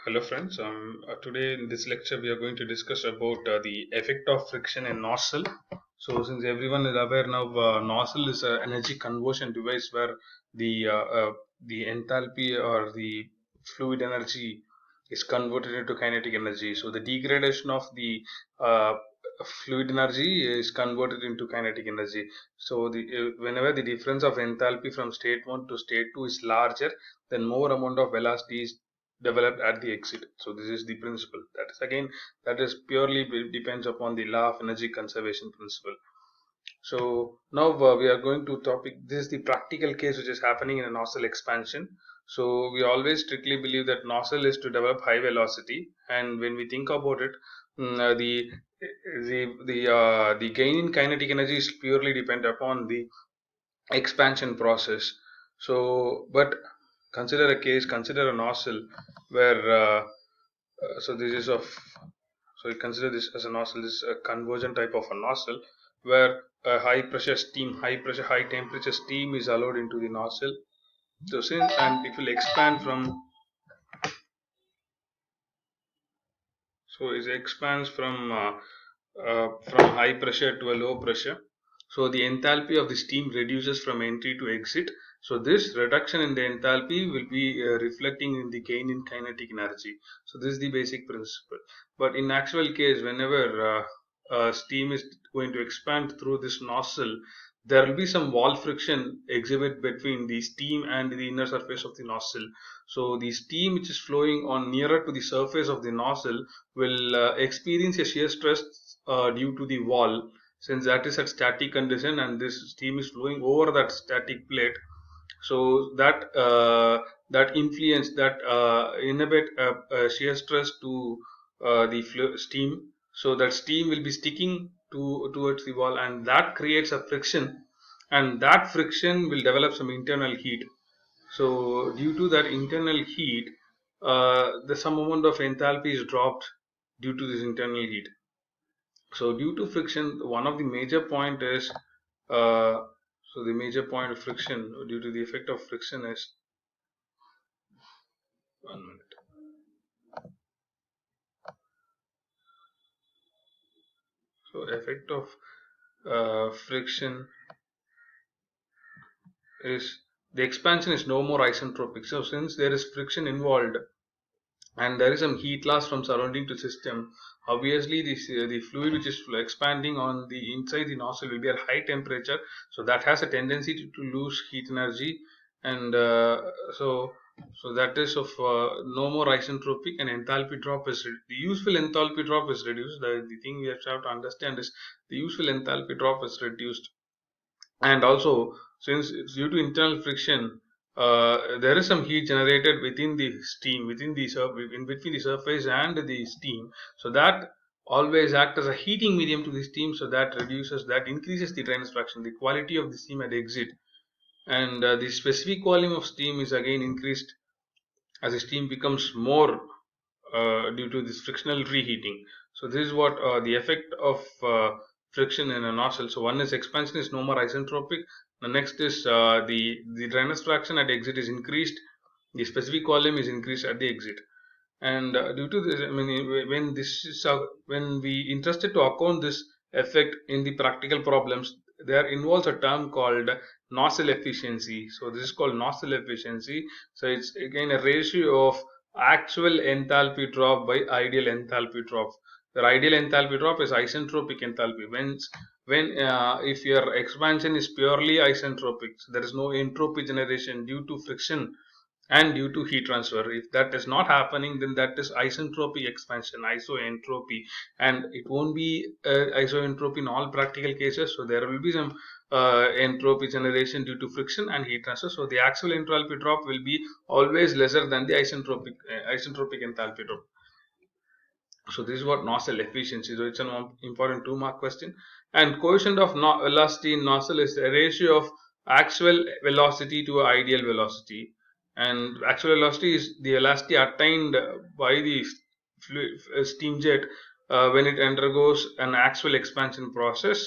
Hello friends, today in this lecture we are going to discuss about the effect of friction in nozzle. So since everyone is aware now, nozzle is an energy conversion device where the uh, uh, the enthalpy or the fluid energy is converted into kinetic energy. So the degradation of the uh, fluid energy is converted into kinetic energy. So whenever the difference of enthalpy from state 1 to state 2 is larger, then more amount of velocity is developed at the exit. So this is the principle. That is again, that is purely depends upon the law of energy conservation principle. So now we are going to topic. This is the practical case which is happening in a nozzle expansion. So we always strictly believe that nozzle is to develop high velocity, and when we think about it, the gain in kinetic energy is purely depend upon the expansion process. So, but consider a nozzle where so this is of so you consider this as a nozzle. This is a conversion type of a nozzle where a high pressure, high temperature steam is allowed into the nozzle. So since and it will expand it expands from high pressure to a low pressure. So the enthalpy of the steam reduces from entry to exit. So this reduction in the enthalpy will be reflecting in the gain in kinetic energy. So this is the basic principle. But in actual case, whenever steam is going to expand through this nozzle, there will be some wall friction exhibit between the steam and the inner surface of the nozzle. So the steam which is flowing on nearer to the surface of the nozzle will experience a shear stress due to the wall, since that is at static condition and this steam is flowing over that static plate. So that influence that inhibit shear stress to the steam, so that steam will be sticking towards the wall, and that creates a friction, and that friction will develop some internal heat. So due to that internal heat, the some amount of enthalpy is dropped due to this internal heat. So due to friction, one of the major point is so the major point of friction due to the effect of friction is 1 minute. So effect of friction is the expansion is no more isentropic. So since there is friction involved and there is some heat loss from surrounding to system, obviously the fluid which is expanding on the inside the nozzle will be at high temperature, so that has a tendency to lose heat energy, and so that is of no more isentropic, and enthalpy drop is the useful enthalpy drop is reduced. The thing we have to understand is the useful enthalpy drop is reduced. And also, since it's due to internal friction, there is some heat generated within the steam, in between the surface and the steam. So that always act as a heating medium to the steam. So that increases the drainage fraction, the quality of the steam at exit, and the specific volume of steam is again increased as the steam becomes more due to this frictional reheating. So this is what the effect of friction in a nozzle. So one is expansion is no more isentropic. The next is the drainage fraction at exit is increased. The specific volume is increased at the exit. And due to this, I mean, when this is when we interested to account this effect in the practical problems, there involves a term called nozzle efficiency. So this is called nozzle efficiency. So it's again a ratio of actual enthalpy drop by ideal enthalpy drop. The ideal enthalpy drop is isentropic enthalpy. When if your expansion is purely isentropic, so there is no entropy generation due to friction and due to heat transfer. If that is not happening, then that is isentropic expansion, isoentropy, and it won't be isoentropy in all practical cases. So there will be some entropy generation due to friction and heat transfer. So the actual enthalpy drop will be always lesser than the isentropic enthalpy drop. So this is what nozzle efficiency. So it's an important 2 mark question. And coefficient of velocity in nozzle is the ratio of actual velocity to ideal velocity. And actual velocity is the velocity attained by the steam jet when it undergoes an actual expansion process.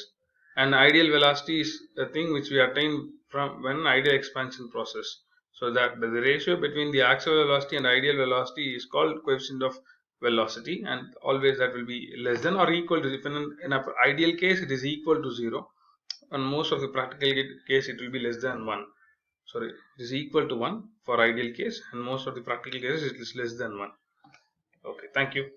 And ideal velocity is the thing which we attain from when ideal expansion process. So that the ratio between the actual velocity and ideal velocity is called coefficient of velocity, and always that will be less than or equal to, if in an ideal case it is equal to 0, and most of the practical case it will be less than 1. Sorry, it is equal to 1 for ideal case, and most of the practical cases it is less than 1. Okay, thank you.